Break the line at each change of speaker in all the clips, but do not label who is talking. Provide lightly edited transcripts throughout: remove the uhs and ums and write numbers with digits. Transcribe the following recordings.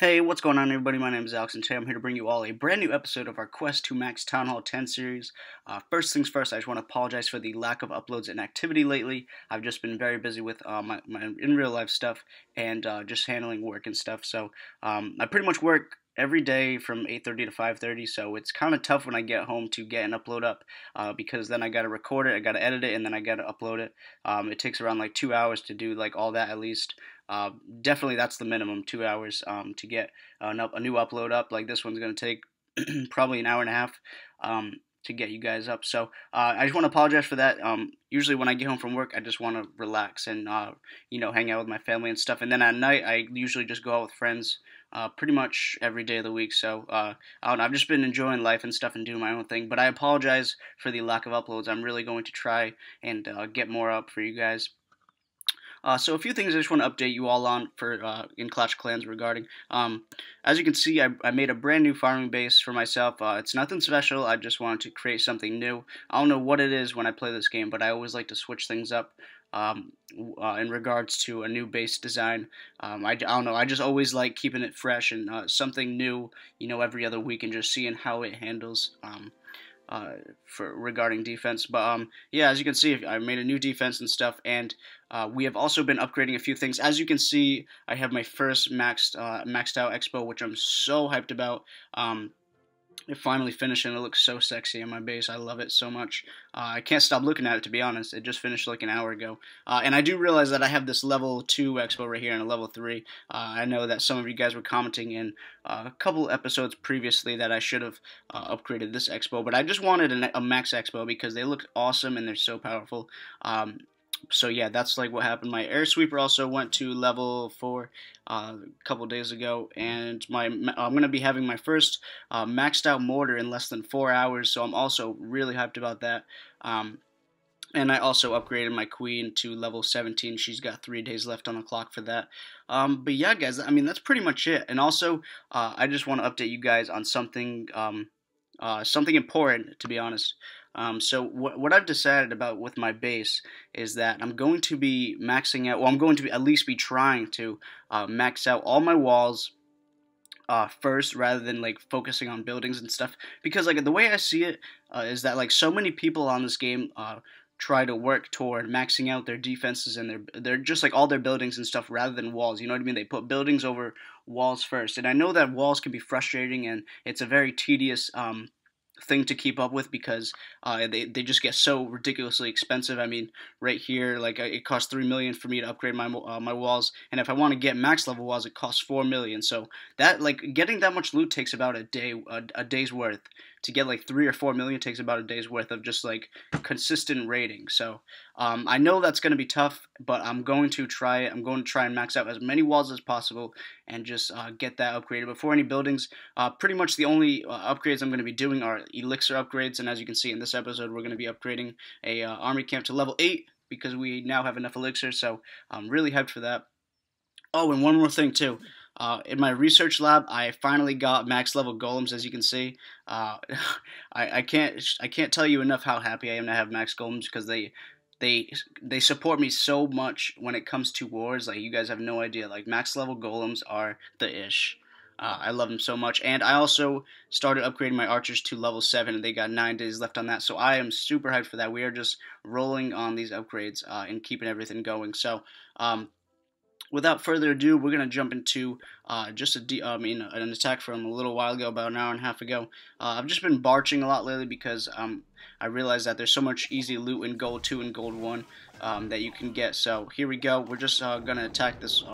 Hey, what's going on, everybody? My name is Alex, and today I'm here to bring you all a brand new episode of our Quest to Max Town Hall 10 series. First things first, I just want to apologize for the lack of uploads and activity lately. I've just been very busy with my in real life stuff and just handling work and stuff. So I pretty much work every day from 8:30 to 5:30, so it's kind of tough when I get home to get an upload up because then I got to record it, I got to edit it, and then I got to upload it. It takes around like 2 hours to do like all that at least. Definitely that's the minimum, 2 hours to get a new upload up. Like this one's going to take probably an hour and a half to get you guys up. So I just want to apologize for that. Usually when I get home from work, I just want to relax and hang out with my family and stuff. And then at night, I usually just go out with friends pretty much every day of the week. So I don't know, I've just been enjoying life and stuff and doing my own thing. But I apologize for the lack of uploads. I'm really going to try and get more up for you guys. So a few things I just want to update you all on for in Clash of Clans regarding. As you can see, I made a brand new farming base for myself. It's nothing special. I just wanted to create something new. I don't know what it is when I play this game, but I always like to switch things up in regards to a new base design. I don't know. I just always like keeping it fresh and something new, every other week, and just seeing how it handles. For regarding defense, but yeah, as you can see, I made a new defense and stuff, and we have also been upgrading a few things. As you can see, I have my first maxed out expo, which I'm so hyped about. It finally finished and it looks so sexy in my base. I love it so much. I can't stop looking at it, to be honest. It just finished like an hour ago. And I do realize that I have this level 2 expo right here and a level 3. I know that some of you guys were commenting in a couple episodes previously that I should have upgraded this expo. But I just wanted a max expo because they look awesome and they're so powerful. So yeah, that's like what happened. My air sweeper also went to level 4 a couple days ago, and I'm gonna be having my first maxed out mortar in less than 4 hours. So I'm also really hyped about that. And I also upgraded my queen to level 17. She's got 3 days left on the clock for that. But yeah, guys, I mean that's pretty much it. And also, I just want to update you guys on something something important, to be honest. So what I've decided about with my base is that I'm going to be maxing out, well, I'm going to at least be trying to max out all my walls first, rather than like focusing on buildings and stuff, because like the way I see it is that like so many people on this game try to work toward maxing out their defenses and their just like all their buildings and stuff rather than walls. You know what I mean? They put buildings over walls first, and I know that walls can be frustrating and it's a very tedious thing to keep up with because they just get so ridiculously expensive. I mean, right here, like it costs 3 million for me to upgrade my my walls, and if I want to get max level walls, it costs 4 million. So that, like, getting that much loot takes about a day's worth. To get like 3 or 4 million takes about a day's worth of just like consistent raiding. So I know that's going to be tough, but I'm going to try it. I'm going to try and max out as many walls as possible and just get that upgraded. Before any buildings, pretty much the only upgrades I'm going to be doing are elixir upgrades. And as you can see in this episode, we're going to be upgrading a army camp to level 8 because we now have enough elixir. So I'm really hyped for that. Oh, and one more thing too. In my research lab, I finally got max level golems. As you can see, I can't tell you enough how happy I am to have max golems because they support me so much when it comes to wars. Like, you guys have no idea. Like, max level golems are the ish. I love them so much, and I also started upgrading my archers to level 7, and they got 9 days left on that. So I am super hyped for that. We are just rolling on these upgrades and keeping everything going. So without further ado, we're going to jump into just an attack from a little while ago, about an hour and a half ago. I've just been barching a lot lately because I realized that there's so much easy loot in Gold 2 and Gold 1 that you can get. So here we go. We're just going to attack this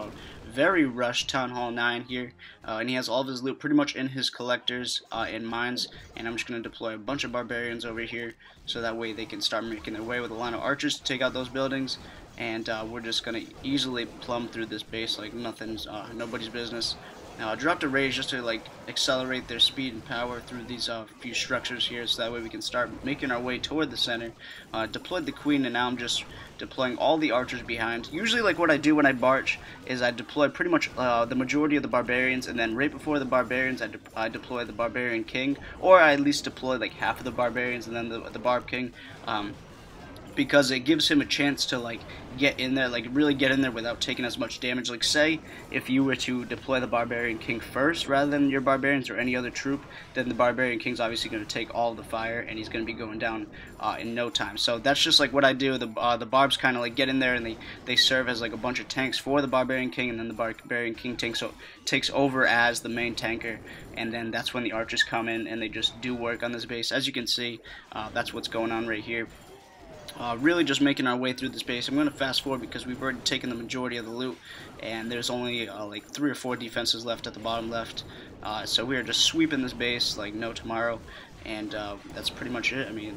very rushed Town Hall 9 here. And he has all of his loot pretty much in his collectors and mines. And I'm just going to deploy a bunch of barbarians over here so that way they can start making their way with a line of archers to take out those buildings. And we're just going to easily plumb through this base like nothing's nobody's business. Now I dropped a rage just to like accelerate their speed and power through these few structures here, so that way we can start making our way toward the center. Deployed the queen, and now I'm just deploying all the archers behind. Usually, like, what I do when I barch is I deploy pretty much the majority of the barbarians, and then right before the barbarians I deploy the barbarian king, or I at least deploy like half of the barbarians and then the barb king. because it gives him a chance to like get in there, like really get in there without taking as much damage. Like say if you were to deploy the Barbarian King first rather than your Barbarians or any other troop, then the Barbarian King's obviously going to take all the fire and he's going to be going down in no time. So that's just like what I do. The Barbs kind of like get in there and they serve as like a bunch of tanks for the Barbarian King, and then the Barbarian King takes over as the main tanker, and then that's when the archers come in and they just do work on this base. As you can see, that's what's going on right here. Really just making our way through this base. I'm going to fast forward because we've already taken the majority of the loot, and there's only like 3 or 4 defenses left at the bottom left. So we are just sweeping this base like no tomorrow, and that's pretty much it. I mean,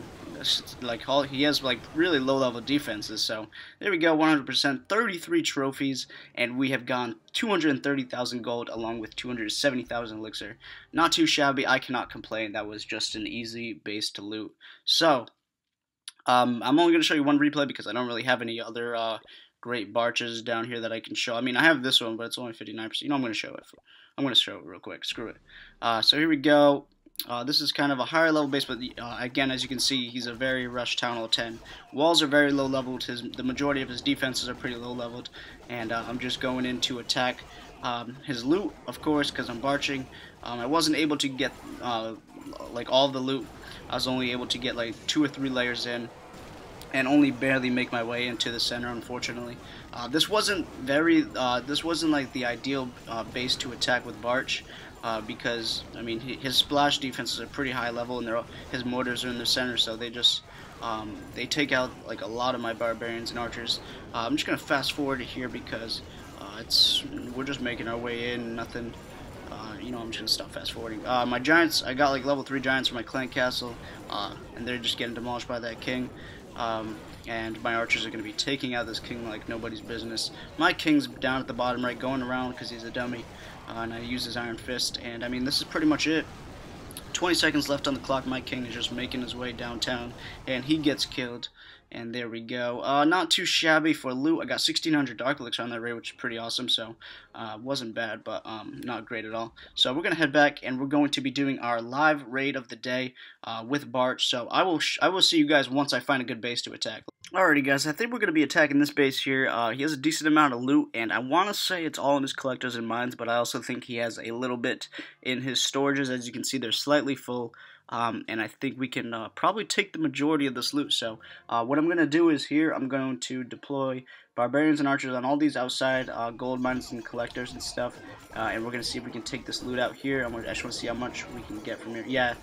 like he has like really low level defenses. So there we go, 100%, 33 trophies, and we have gone 230,000 gold along with 270,000 elixir. Not too shabby. I cannot complain. That was just an easy base to loot. So I'm only going to show you one replay because I don't really have any other great barches down here that I can show. I mean, I have this one, but it's only 59%. You know, I'm going to show it. I'm going to show it real quick. Screw it. So here we go. This is kind of a higher level base, but again, as you can see, he's a very rushed Town Hall 10. Walls are very low leveled. The majority of his defenses are pretty low leveled, and I'm just going in to attack his loot, of course, because I'm barching. I wasn't able to get like all the loot. I was only able to get like 2 or 3 layers in, and only barely make my way into the center, unfortunately. This wasn't like the ideal base to attack with Barch, because I mean his splash defenses are pretty high level, and his mortars are in the center, so they just they take out like a lot of my barbarians and archers. I'm just gonna fast forward here because we're just making our way in. Nothing. You know, I'm just gonna stop fast forwarding. My giants, I got like level 3 giants for my clan castle, and they're just getting demolished by that king. And my archers are gonna be taking out this king like nobody's business. My king's down at the bottom right, going around because he's a dummy, and I use his iron fist. And I mean, this is pretty much it. 20 seconds left on the clock. My king is just making his way downtown, and he gets killed. And there we go. Not too shabby for loot. I got 1,600 Dark Elixir on that raid, which is pretty awesome. So, wasn't bad, but not great at all. So we're gonna head back, and we're going to be doing our live raid of the day with Barch. So I will see you guys once I find a good base to attack. Alrighty, guys. I think we're gonna be attacking this base here. He has a decent amount of loot, and I want to say it's all in his collectors and mines, but I also think he has a little bit in his storages. As you can see, they're slightly full. And I think we can probably take the majority of this loot. So what I'm going to do is here I'm going to deploy barbarians and archers on all these outside gold mines and collectors and stuff, and we're going to see if we can take this loot out here. I just want to see how much we can get from here. Yeah,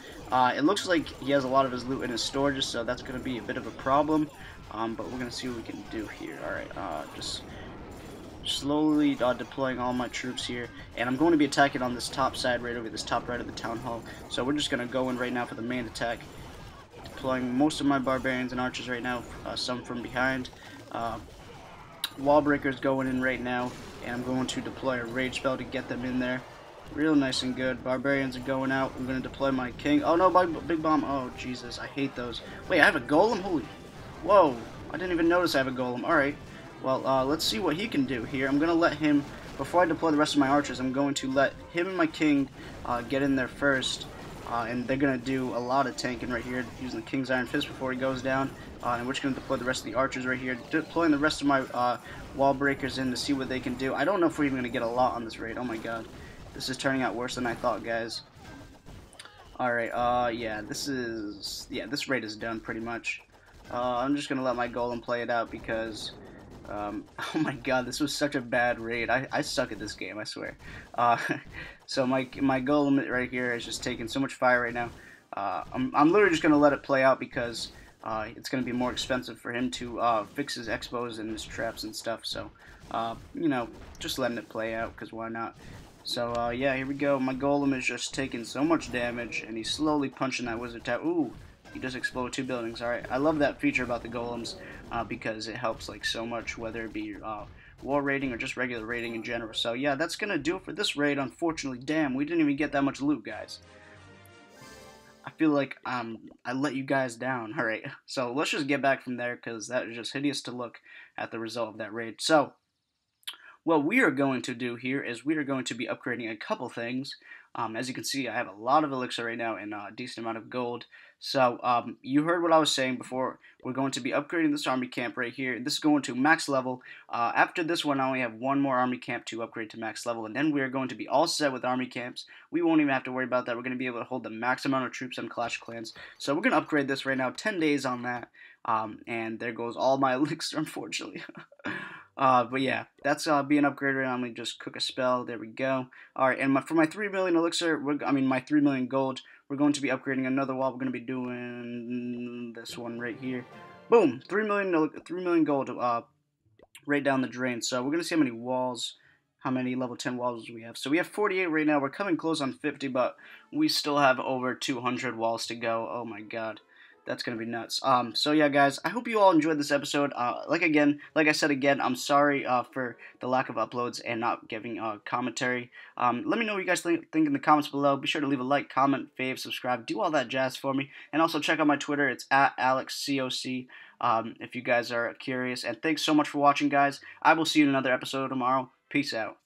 it looks like he has a lot of his loot in his storages, so that's going to be a bit of a problem, but we're going to see what we can do here. Alright, just slowly deploying all my troops here, and I'm going to be attacking on this top side right over this top right of the town hall. So we're just going to go in right now for the main attack, deploying most of my barbarians and archers right now, some from behind. Wall breakers going in right now, and I'm going to deploy a rage spell to get them in there real nice and good. Barbarians are going out. I'm going to deploy my king. Oh no, big bomb. Oh Jesus, I hate those. Wait, I have a golem? Holy, whoa, I didn't even notice I have a golem. Alright, well, let's see what he can do here. I'm going to let him, before I deploy the rest of my archers, I'm going to let him and my king get in there first. And they're going to do a lot of tanking right here, using the king's iron fist before he goes down. And we're just going to deploy the rest of the archers right here, deploying the rest of my wall breakers in to see what they can do. I don't know if we're even going to get a lot on this raid. Oh my god. This is turning out worse than I thought, guys. Alright, yeah, this raid is done pretty much. I'm just going to let my golem play it out because... oh my god, this was such a bad raid. I suck at this game, I swear. So my golem right here is just taking so much fire right now. I'm literally just going to let it play out because it's going to be more expensive for him to fix his expos and his traps and stuff. So, you know, just letting it play out because why not? So, yeah, here we go. My golem is just taking so much damage, and he's slowly punching that wizard tower. Ooh, he just exploded 2 buildings. Alright, I love that feature about the golems because it helps like so much, whether it be war raiding or just regular raiding in general. So yeah, that's gonna do it for this raid. Unfortunately, damn, we didn't even get that much loot, guys. I feel like I let you guys down. Alright, so let's just get back from there because that is just hideous to look at the result of that raid. So what we are going to do here is we are going to be upgrading a couple things. As you can see, I have a lot of elixir right now and a decent amount of gold. So, you heard what I was saying before. We're going to be upgrading this army camp right here. This is going to max level. After this one, I only have one more army camp to upgrade to max level, and then we're going to be all set with army camps. We won't even have to worry about that. We're going to be able to hold the max amount of troops on Clash of Clans. So we're going to upgrade this right now. 10 days on that. And there goes all my elixir, unfortunately. But yeah, that's being upgraded right now. I'm going to just cook a spell. There we go. Alright, and for my 3 million elixir, my 3 million gold, we're going to be upgrading another wall. We're going to be doing this one right here. Boom! 3 million gold right down the drain. So we're going to see how many level 10 walls we have. So we have 48 right now. We're coming close on 50, but we still have over 200 walls to go. Oh my god. That's going to be nuts. So yeah, guys, I hope you all enjoyed this episode. Like I said again, I'm sorry for the lack of uploads and not giving commentary. Let me know what you guys think in the comments below. Be sure to leave a like, comment, fave, subscribe, do all that jazz for me. And also check out my Twitter. It's at AlyxCOC if you guys are curious. And thanks so much for watching, guys. I will see you in another episode tomorrow. Peace out.